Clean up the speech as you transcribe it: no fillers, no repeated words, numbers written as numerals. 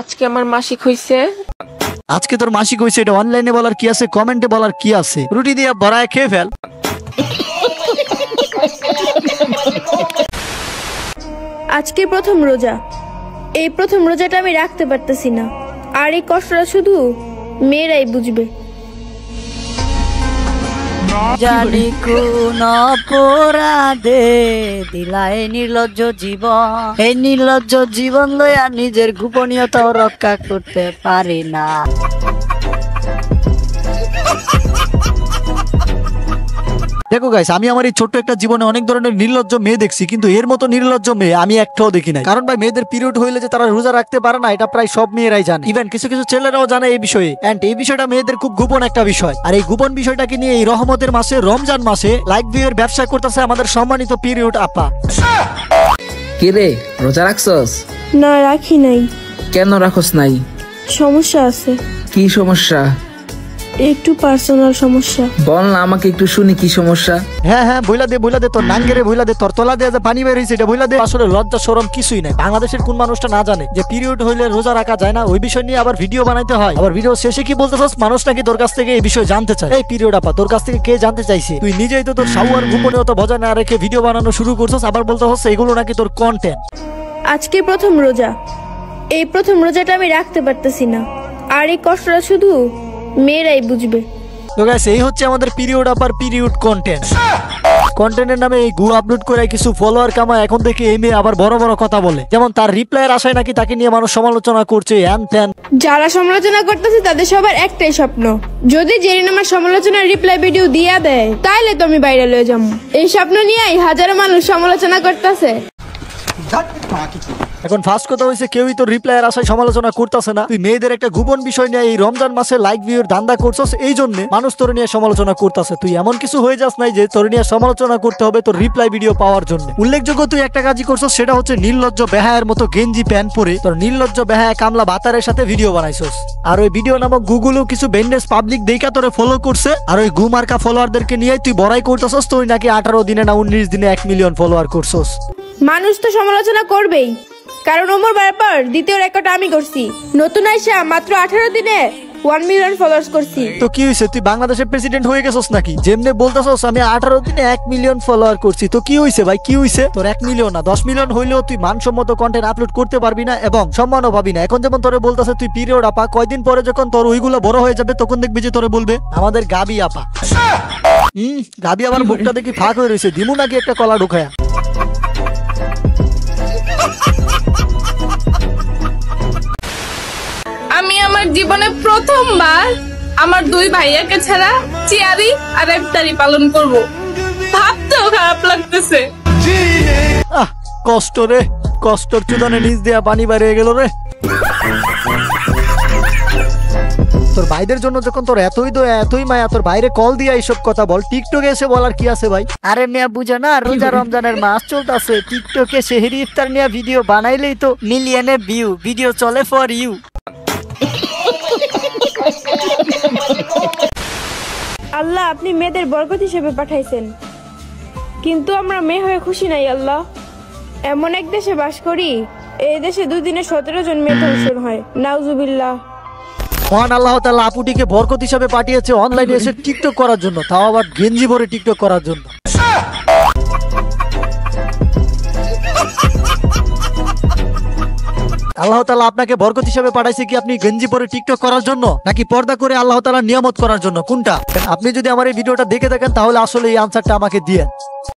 আজকে আমার মাসিক হইছে। আজকে তোর মাসিক হইছে, এটা অনলাইনে বলার কি আছে, কমেন্টে বলার কি আছে? রুটি দিয়ে ভরায় খেয়ে ফেল। আজকে প্রথম রোজা, এই প্রথম রোজাটা আমি রাখতে পারতেছি না, আর এই কষ্টটা শুধু মেয়েরাই বুঝবে। জানি কোন অপরাধে দিলাই নির্লজ্জ জীবন, এই নির্লজ্জ জীবন লইয়া নিজের গোপনীয়তা রক্ষা করতে পারি না। দেখো গাইস, আমি আমার এই ছোট্ট একটা জীবনে অনেক ধরনের নির্লজ্জ মেয়ে দেখছি, কিন্তু এর মতো নির্লজ্জ মেয়ে আমি একটাও দেখি নাই। কারণ ভাই, মেয়েদের পিরিয়ড হইলে যে তারা রোজা রাখতে পারে না, এটা প্রায় সব মেয়েরাই জানে। ইভেন কিছু কিছু ছেলেরাও জানে এই বিষয়ে। এন্ড এই বিষয়টা মেয়েদের খুব গোপন একটা বিষয়। আর এই গোপন বিষয়টাকে নিয়ে এই রহমতের মাসে, রমজান মাসে লাইক ভিউয়ের ব্যবসা করতেছে আমাদের সম্মানিত পিরিয়ড আপা। কি রে, রোজা রাখছস? না, রাখি নাই। কেন রাখস নাই? সমস্যা আছে। কি সমস্যা? একটু পার্সোনাল সমস্যা। বল না আমাকে, একটু শুনি কি সমস্যা। হ্যাঁ, বইলা দে তোর নাঙ্গেরে বইলা দে, তোর তলা দিয়ে যে পানি বের হয়েছে এটা বইলা দে। আসলে লজ্জা শরম কিছুই নাই। বাংলাদেশের কোন মানুষটা না জানে যে পিরিয়ড হইলে রোজা রাখা যায় না? ওই বিষয় নিয়ে আবার ভিডিও বানাইতে হয়। আবার ভিডিও শেষে কি বলতেছস, মানুষ নাকি তোর কাছ থেকে এই বিষয় জানতে চায়। এই পিরিয়ড আপা, তোর কাছ থেকে কে জানতে চাইছে? তুই নিজেই তো তোর সাউয়ার গোপনীয়তা বজায় না রেখে ভিডিও বানানো শুরু করছস, আবার বলতেছস এগুলো নাকি তোর কন্টেন্ট। আজকে প্রথম রোজা, এই প্রথম রোজাটা আমি রাখতে পারতেছি না, আর এই কষ্টটা শুধু মেয়েরাই বুঝবে। তো গাইস, এই হচ্ছে আমাদের পিরিয়ড আপার পিরিয়ড কন্টেন্ট। কন্টেন্টের নামে এই গু আপলোড করে কিছু ফলোয়ার কামায়। এখন থেকে এই মেয়ে আবার বড় বড় কথা বলে, যেমন তার রিপ্লাইয়ের আশায় নাকি তাকে নিয়ে মানুষ সমালোচনা করছে, হ্যান ত্যান। যারা সমালোচনা করতেছে তাদের সবার একটাই স্বপ্ন, যদি জেরিন আমার সমালোচনার রিপ্লাই ভিডিও দিয়া দেয় তাইলে তো আমি বাইরে লয়ে যাবো। এই স্বপ্ন নিয়েই হাজারো মানুষ সমালোচনা করতেছে। এখন ফার্স্ট কথা হয়েছে, কেউই তো রিপ্লাইয়ের আশায় সমালোচনা করতেছে না। তুই মেয়েদের একটা গোপন বিষয় নিয়ে এই রমজান মাসে লাইক ভিউর ধান্দা করছস, এই জন্য মানুষ তোর নিয়ে সমালোচনা করতেছে। তুই এমন কিছু হয়ে যাস নাই যে তোর নিয়ে সমালোচনা করতে হবে তোর রিপ্লাই ভিডিও পাওয়ার জন্য। উল্লেখযোগ্য তুই একটা কাজই করছস, সেটা হচ্ছে নির্লজ্জ বেহায়ের মতো গেঞ্জি প্যান্ট পরে তোর নির্লজ্জ বেহায়া কামলা বাতারের সাথে ভিডিও বানাইছস। আর ওই ভিডিও নামক গুগলও কিছু বেন্ডেজ পাবলিক দেখা তোরে ফলো করছে। আর ওই গুমার্কা ফলোয়ারদেরকে নিয়ে তুই বড়াই করতেছস, তুই নাকি 18 দিনে না 19 দিনে 1 মিলিয়ন ফলোয়ার করছস। মানুষ তো সমালোচনা করবেই, কারণ ওমর ব্যাপার দ্বিতীয় রেকর্ড আমি করছি। নতুন আইসা মাত্র 18 দিনে 1 মিলিয়ন ফলোয়ার্স করছি। তো কি হইছে, তুই বাংলাদেশের প্রেসিডেন্ট হয়ে গেছস নাকি? যেমনে বলতাছস আমি 18 দিনে 1 মিলিয়ন ফলোয়ার করছি, তো কি হইছে ভাই, কি হইছে? তোর 1 মিলিয়ন না 10 মিলিয়ন হইলেও তুই মানসম্মত কন্টেন্ট আপলোড করতে পারবি না এবং সম্মানও পাবি না। এখন যেমন তোরে বলতাছে তুই পিরিয়ড আপা, কয়দিন পরে যখন তোর ওইগুলো বড় হয়ে যাবে তখন দেখবি যে তোরে বলবে আমাদের গাবি আপা। গাবি আবার মুখটা দেখি ফাঁক হয়ে রয়েছে, দিমু নাকি একটা কলা ঢুকায়া। আমি আমার জীবনে প্রথমবার আমার 2 ভাইয়াকে ছাড়া চিয়ারি আর ইফতারি পালন করব, ভাবতেও খারাপ লাগতেছে। কষ্ট রে, কষ্টর চুদানে নিচ দিয়া পানি বেরিয়ে গেল রে। তোর ভাইদের জন্য যখন তোর এতই দয়া এতই মায়া, তোর বাইরে কল দিয়া এইসব কথা বল, টিকটকে এসে বলার কি আছে ভাই? আরে মিয়া বুঝো না, রোজা রমজানের মাস চলতেছে, টিকটকে সেহরি ইফতার নিয়ে ভিডিও বানাইলেই তো মিলিয়নে ভিউ, ভিডিও চলে ফর ইউ। আল্লাহ, আপনি মেয়েদের বরকত হিসেবে পাঠাইছেন, কিন্তু আমরা মেয়ে হয়ে খুশি নাই। আল্লাহ, এমন এক দেশে বাস করি, এই দেশে 2 দিনে 17 জন মেয়ে ধর্ষণ হয়। নাউজুবিল্লাহ। মহান আল্লাহ তাআলা আপুটিকে বরকত হিসাবে পাঠিয়েছে অনলাইনে এসে টিকটক করার জন্য, তাও আবার গেঞ্জি ভরে টিকটক করার জন্য। আল্লাহ তাআলা আপনাকে বরকত হিসাবে পাঠাইছে কি আপনি গেঞ্জি পরে টিকটক করার জন্য, নাকি পর্দা করে আল্লাহ তাআলার নিয়ামত করার জন্য? কোনটা? আপনি যদি আমার এই ভিডিওটা দেখে থাকেন তাহলে আসলে এই আনসারটা আমাকে দিয়েন।